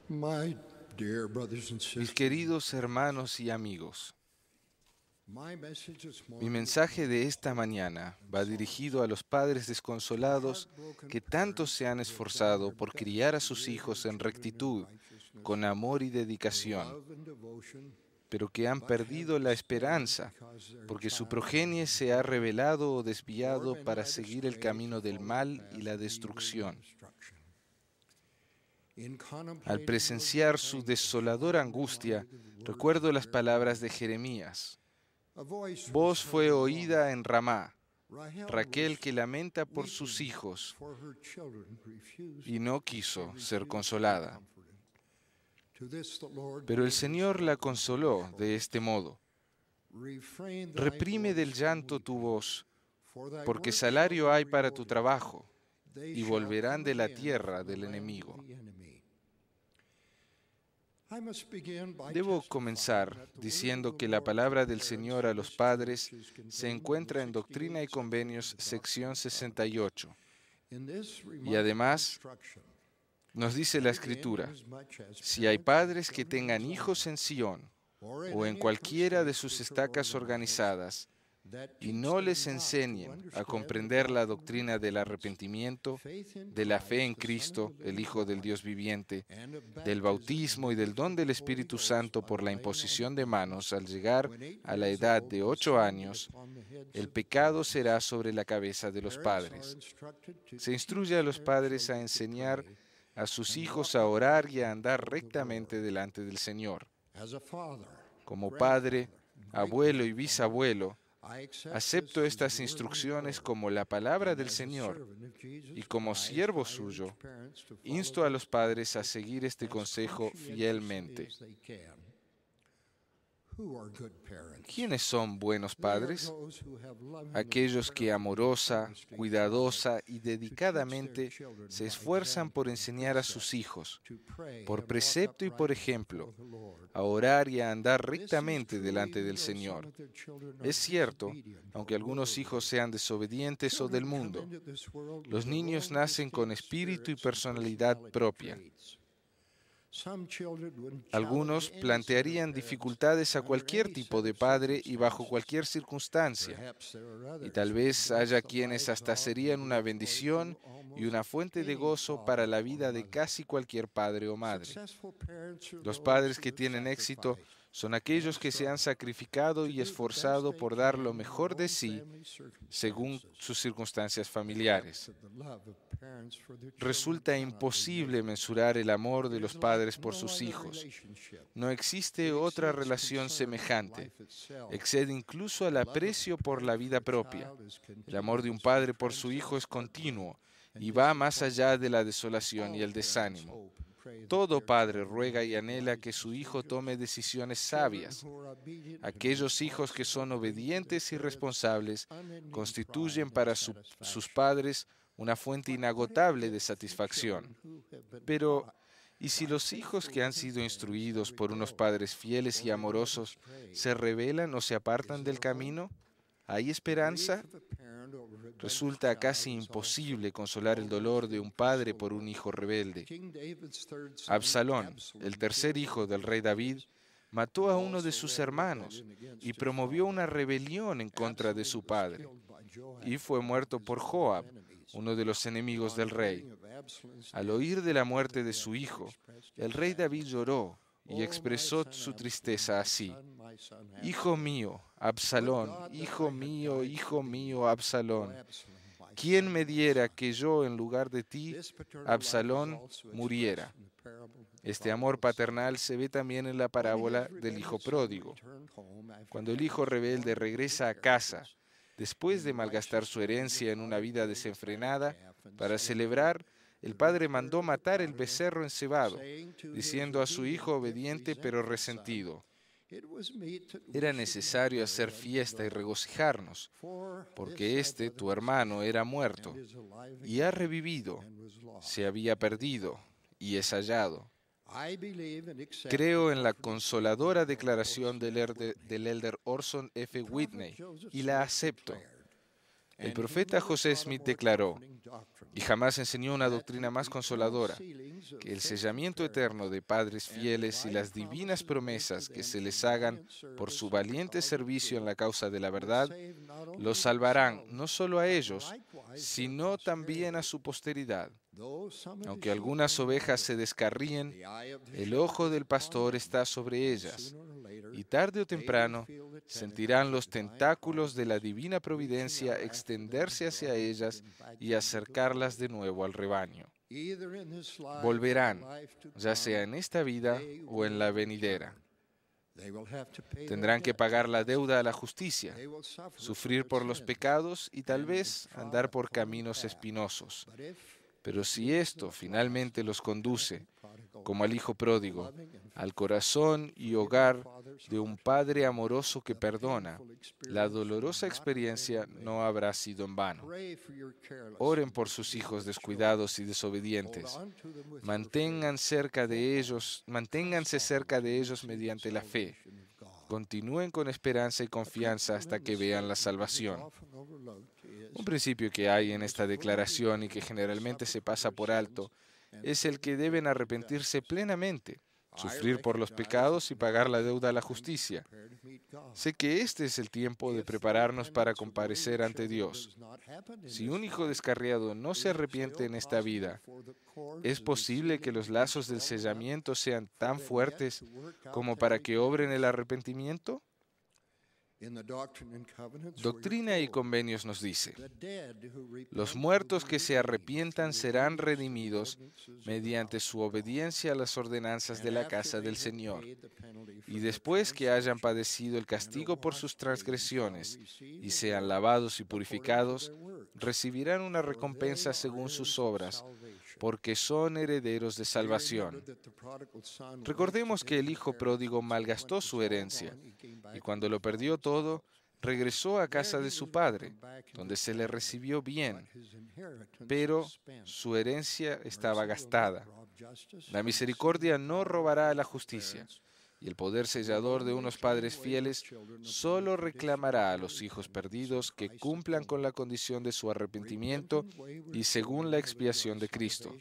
My dear brothers and Mis sisters, queridos hermanos y amigos, my message this mi morning mensaje de esta mañana va dirigido a los padres desconsolados que tanto se han esforzado por criar a sus hijos en rectitud, con amor y dedicación, love and devotion, pero que han perdido la esperanza porque su progenie se ha revelado o desviado para seguir el camino del mal y la destrucción. Al presenciar su desoladora angustia, recuerdo las palabras de Jeremías. Voz fue oída en Ramá, Raquel que lamenta por sus hijos y no quiso ser consolada. Pero el Señor la consoló de este modo. Reprime del llanto tu voz, porque salario hay para tu trabajo, y volverán de la tierra del enemigo. Debo comenzar diciendo que la palabra del Señor a los padres se encuentra en Doctrina y Convenios, sección 68. Y además, nos dice la Escritura, si hay padres que tengan hijos en Sión o en cualquiera de sus estacas organizadas, y no les enseñen a comprender la doctrina del arrepentimiento, de la fe en Cristo, el Hijo del Dios viviente, del bautismo y del don del Espíritu Santo por la imposición de manos al llegar a la edad de 8 años, el pecado será sobre la cabeza de los padres. Se instruye a los padres a enseñar a sus hijos a orar y a andar rectamente delante del Señor. Como padre, abuelo y bisabuelo, acepto estas instrucciones como la palabra del Señor y como siervo suyo, insto a los padres a seguir este consejo fielmente. ¿Quiénes son buenos padres? Aquellos que amorosa, cuidadosa y dedicadamente se esfuerzan por enseñar a sus hijos, por precepto y por ejemplo, a orar y a andar rectamente delante del Señor. Es cierto, aunque algunos hijos sean desobedientes o del mundo, los niños nacen con espíritu y personalidad propia. Algunos plantearían dificultades a cualquier tipo de padre y bajo cualquier circunstancia, y tal vez haya quienes hasta serían una bendición y una fuente de gozo para la vida de casi cualquier padre o madre. Los padres que tienen éxito son aquellos que se han sacrificado y esforzado por dar lo mejor de sí según sus circunstancias familiares. Resulta imposible mensurar el amor de los padres por sus hijos. No existe otra relación semejante. Excede incluso al aprecio por la vida propia. El amor de un padre por su hijo es continuo y va más allá de la desolación y el desánimo. Todo padre ruega y anhela que su hijo tome decisiones sabias. Aquellos hijos que son obedientes y responsables constituyen para sus padres una fuente inagotable de satisfacción. Pero, ¿y si los hijos que han sido instruidos por unos padres fieles y amorosos se rebelan o se apartan del camino? ¿Hay esperanza? Resulta casi imposible consolar el dolor de un padre por un hijo rebelde. Absalón, el tercer hijo del rey David, mató a uno de sus hermanos y promovió una rebelión en contra de su padre, y fue muerto por Joab, uno de los enemigos del rey. Al oír de la muerte de su hijo, el rey David lloró y expresó su tristeza así: Hijo mío, Absalón, hijo mío, Absalón, ¿quién me diera que yo en lugar de ti, Absalón, muriera? Este amor paternal se ve también en la parábola del hijo pródigo. Cuando el hijo rebelde regresa a casa, después de malgastar su herencia en una vida desenfrenada, para celebrar, el padre mandó matar el becerro encebado, diciendo a su hijo obediente pero resentido: era necesario hacer fiesta y regocijarnos, porque este, tu hermano, era muerto y ha revivido, se había perdido y es hallado. Creo en la consoladora declaración del elder Orson F. Whitney y la acepto. El profeta José Smith declaró, y jamás enseñó una doctrina más consoladora, que el sellamiento eterno de padres fieles y las divinas promesas que se les hagan por su valiente servicio en la causa de la verdad, los salvarán no solo a ellos, sino también a su posteridad. Aunque algunas ovejas se descarríen, el ojo del pastor está sobre ellas, y tarde o temprano sentirán los tentáculos de la divina providencia extenderse hacia ellas y acercarlas de nuevo al rebaño. Volverán, ya sea en esta vida o en la venidera. Tendrán que pagar la deuda a la justicia, sufrir por los pecados y tal vez andar por caminos espinosos. Pero si esto finalmente los conduce, como al hijo pródigo, al corazón y hogar de un padre amoroso que perdona, la dolorosa experiencia no habrá sido en vano. Oren por sus hijos descuidados y desobedientes. Manténganse cerca de ellos mediante la fe. Continúen con esperanza y confianza hasta que vean la salvación. Un principio que hay en esta declaración y que generalmente se pasa por alto es el que deben arrepentirse plenamente, sufrir por los pecados y pagar la deuda a la justicia. Sé que este es el tiempo de prepararnos para comparecer ante Dios. Si un hijo descarriado no se arrepiente en esta vida, ¿es posible que los lazos del sellamiento sean tan fuertes como para que obren el arrepentimiento? Doctrina y Convenios nos dice, los muertos que se arrepientan serán redimidos mediante su obediencia a las ordenanzas de la casa del Señor, y después que hayan padecido el castigo por sus transgresiones y sean lavados y purificados, recibirán una recompensa según sus obras, porque son herederos de salvación. Recordemos que el hijo pródigo malgastó su herencia, y cuando lo perdió todo, regresó a casa de su padre, donde se le recibió bien, pero su herencia estaba gastada. La misericordia no robará a la justicia, y el poder sellador de unos padres fieles solo reclamará a los hijos perdidos que cumplan con la condición de su arrepentimiento y según la expiación de Cristo.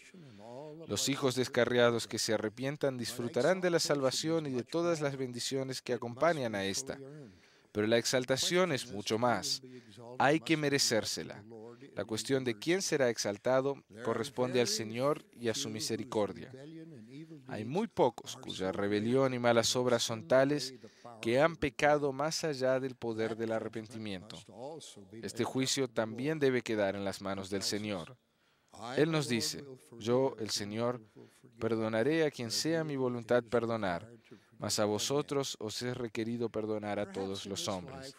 Los hijos descarriados que se arrepientan disfrutarán de la salvación y de todas las bendiciones que acompañan a esta. Pero la exaltación es mucho más. Hay que merecérsela. La cuestión de quién será exaltado corresponde al Señor y a su misericordia. Hay muy pocos cuya rebelión y malas obras son tales que han pecado más allá del poder del arrepentimiento. Este juicio también debe quedar en las manos del Señor. Él nos dice, yo, el Señor, perdonaré a quien sea mi voluntad perdonar, mas a vosotros os es requerido perdonar a todos los hombres.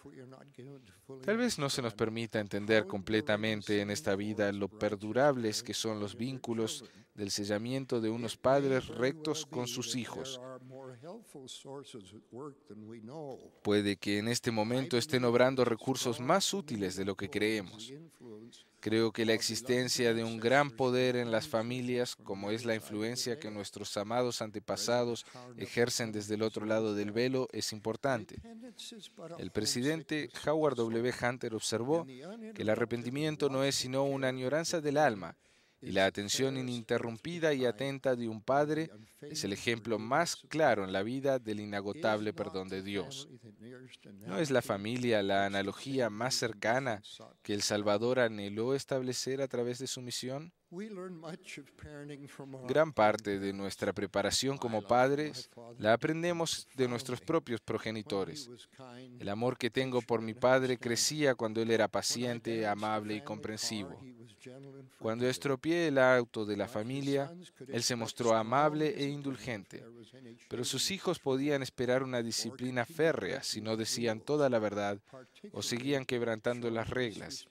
Tal vez no se nos permita entender completamente en esta vida lo perdurables que son los vínculos del sellamiento de unos padres rectos con sus hijos. Puede que en este momento estén obrando recursos más útiles de lo que creemos. Creo que la existencia de un gran poder en las familias, como es la influencia que nuestros amados antepasados ejercen desde el otro lado del velo, es importante. El presidente Howard W. Hunter observó que el arrepentimiento no es sino una añoranza del alma, y la atención ininterrumpida y atenta de un padre es el ejemplo más claro en la vida del inagotable perdón de Dios. ¿No es la familia la analogía más cercana que el Salvador anheló establecer a través de su misión? Gran parte de nuestra preparación como padres la aprendemos de nuestros propios progenitores. El amor que tengo por mi padre crecía cuando él era paciente, amable y comprensivo. Cuando estropeé el auto de la familia, él se mostró amable e indulgente, pero sus hijos podían esperar una disciplina férrea si no decían toda la verdad o seguían quebrantando las reglas,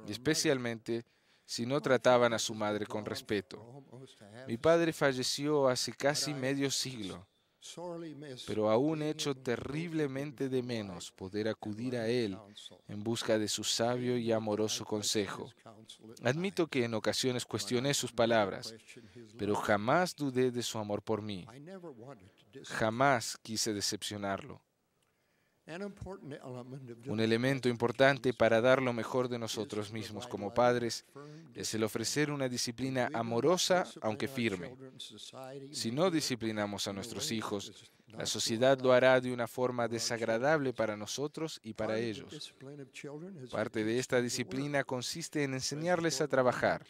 y especialmente si no trataban a su madre con respeto. Mi padre falleció hace casi medio siglo, pero aún echo terriblemente de menos poder acudir a él en busca de su sabio y amoroso consejo. Admito que en ocasiones cuestioné sus palabras, pero jamás dudé de su amor por mí. Jamás quise decepcionarlo. Un elemento importante para dar lo mejor de nosotros mismos como padres es el ofrecer una disciplina amorosa, aunque firme. Si no disciplinamos a nuestros hijos, la sociedad lo hará de una forma desagradable para nosotros y para ellos. Parte de esta disciplina consiste en enseñarles a trabajar.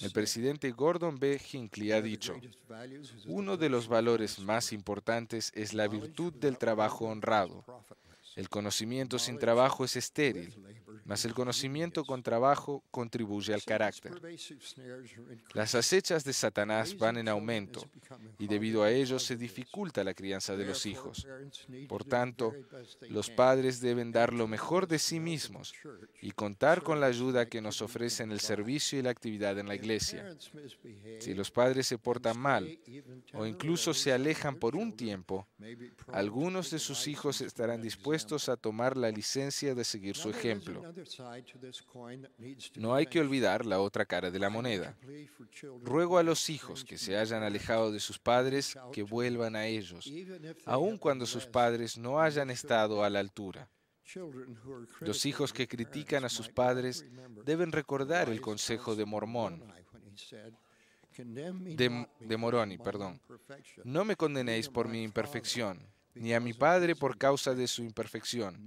El presidente Gordon B. Hinckley ha dicho, uno de los valores más importantes es la virtud del trabajo honrado. El conocimiento sin trabajo es estéril, mas el conocimiento con trabajo contribuye al carácter. Las acechas de Satanás van en aumento y debido a ello se dificulta la crianza de los hijos. Por tanto, los padres deben dar lo mejor de sí mismos y contar con la ayuda que nos ofrecen el servicio y la actividad en la iglesia. Si los padres se portan mal o incluso se alejan por un tiempo, algunos de sus hijos estarán dispuestos a tomar la licencia de seguir su ejemplo. No hay que olvidar la otra cara de la moneda. Ruego a los hijos que se hayan alejado de sus padres que vuelvan a ellos, aun cuando sus padres no hayan estado a la altura. Los hijos que critican a sus padres deben recordar el consejo de Moroni. No me condenéis por mi imperfección, ni a mi padre por causa de su imperfección,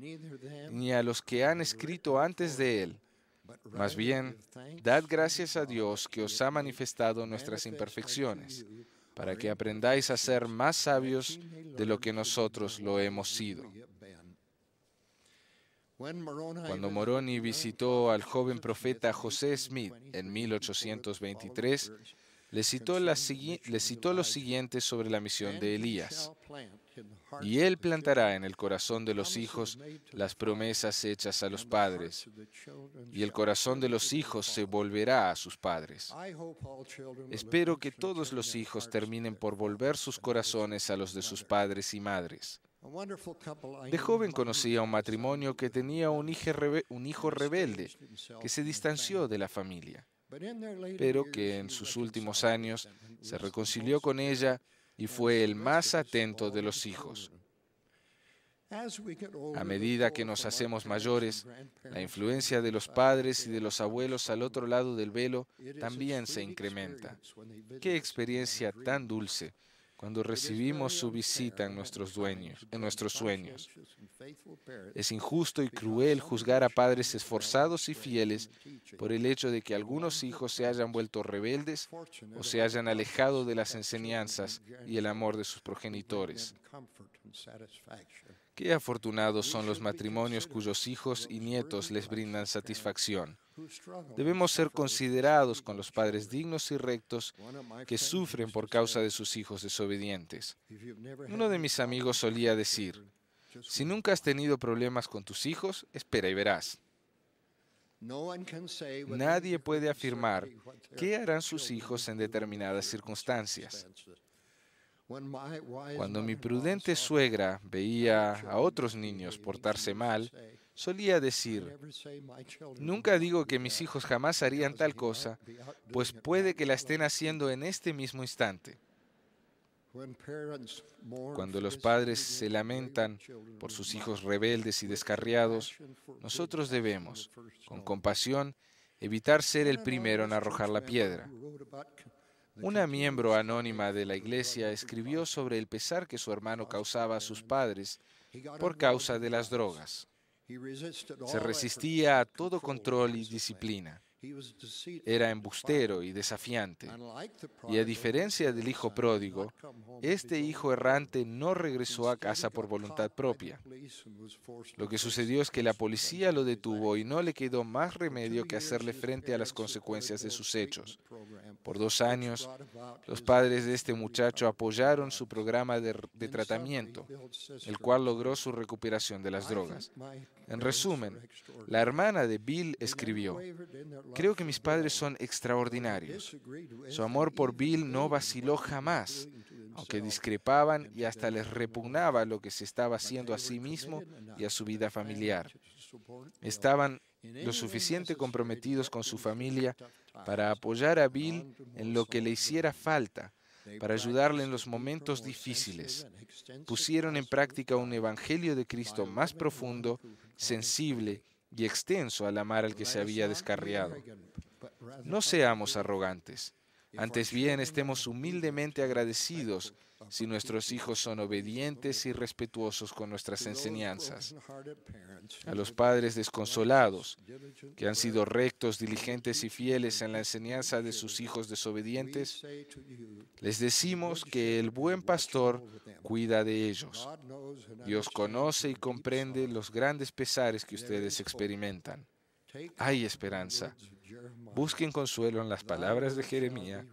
ni a los que han escrito antes de él. Más bien, dad gracias a Dios que os ha manifestado nuestras imperfecciones, para que aprendáis a ser más sabios de lo que nosotros lo hemos sido. Cuando Moroni visitó al joven profeta José Smith en 1823, le citó lo siguiente sobre la misión de Elías. Y él plantará en el corazón de los hijos las promesas hechas a los padres, y el corazón de los hijos se volverá a sus padres. Espero que todos los hijos terminen por volver sus corazones a los de sus padres y madres. De joven conocí a un matrimonio que tenía un hijo rebelde que se distanció de la familia, pero que en sus últimos años se reconcilió con ella y fue el más atento de los hijos. A medida que nos hacemos mayores, la influencia de los padres y de los abuelos al otro lado del velo también se incrementa. ¡Qué experiencia tan dulce cuando recibimos su visita en nuestros sueños! Es injusto y cruel juzgar a padres esforzados y fieles por el hecho de que algunos hijos se hayan vuelto rebeldes o se hayan alejado de las enseñanzas y el amor de sus progenitores. Qué afortunados son los matrimonios cuyos hijos y nietos les brindan satisfacción. Debemos ser considerados con los padres dignos y rectos que sufren por causa de sus hijos desobedientes. Uno de mis amigos solía decir, si nunca has tenido problemas con tus hijos, espera y verás. Nadie puede afirmar qué harán sus hijos en determinadas circunstancias. Cuando mi prudente suegra veía a otros niños portarse mal, solía decir, nunca digo que mis hijos jamás harían tal cosa, pues puede que la estén haciendo en este mismo instante. Cuando los padres se lamentan por sus hijos rebeldes y descarriados, nosotros debemos, con compasión, evitar ser el primero en arrojar la piedra. Una miembro anónima de la iglesia escribió sobre el pesar que su hermano causaba a sus padres por causa de las drogas. Se resistía a todo control y disciplina. Era embustero y desafiante. Y a diferencia del hijo pródigo, este hijo errante no regresó a casa por voluntad propia. Lo que sucedió es que la policía lo detuvo y no le quedó más remedio que hacerle frente a las consecuencias de sus hechos. Por 2 años, los padres de este muchacho apoyaron su programa de tratamiento, el cual logró su recuperación de las drogas. En resumen, la hermana de Bill escribió, creo que mis padres son extraordinarios. Su amor por Bill no vaciló jamás, aunque discrepaban y hasta les repugnaba lo que se estaba haciendo a sí mismo y a su vida familiar. Estaban lo suficiente comprometidos con su familia para apoyar a Bill en lo que le hiciera falta, para ayudarle en los momentos difíciles. Pusieron en práctica un evangelio de Cristo más profundo, sensible y extenso al amar al que se había descarriado. No seamos arrogantes. Antes bien, estemos humildemente agradecidos si nuestros hijos son obedientes y respetuosos con nuestras enseñanzas. A los padres desconsolados, que han sido rectos, diligentes y fieles en la enseñanza de sus hijos desobedientes, les decimos que el buen pastor cuida de ellos. Dios conoce y comprende los grandes pesares que ustedes experimentan. Hay esperanza. Busquen consuelo en las palabras de Jeremías.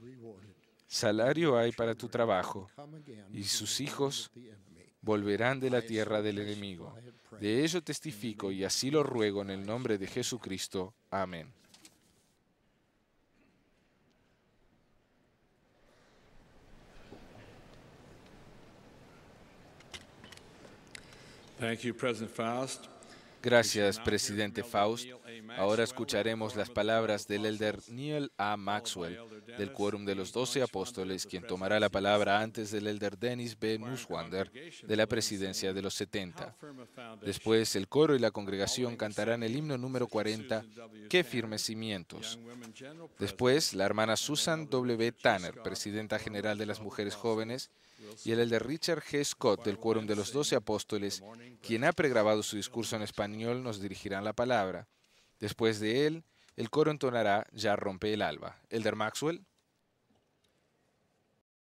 Salario hay para tu trabajo, y sus hijos volverán de la tierra del enemigo. De ello testifico y así lo ruego en el nombre de Jesucristo. Amén. Thank you, President Faust. Gracias, presidente Faust. Ahora escucharemos las palabras del elder Neil A. Maxwell, del Quórum de los 12 Apóstoles, quien tomará la palabra antes del elder Dennis B. Nusswander, de la presidencia de los 70. Después, el coro y la congregación cantarán el himno número 40, ¡Qué firmes cimientos! Después, la hermana Susan W. Tanner, presidenta general de las Mujeres Jóvenes, y el elder Richard G. Scott, del Quórum de los 12 Apóstoles, quien ha pregrabado su discurso en español, nos dirigirán la palabra. Después de él, el coro entonará Ya rompe el alba. Elder Maxwell.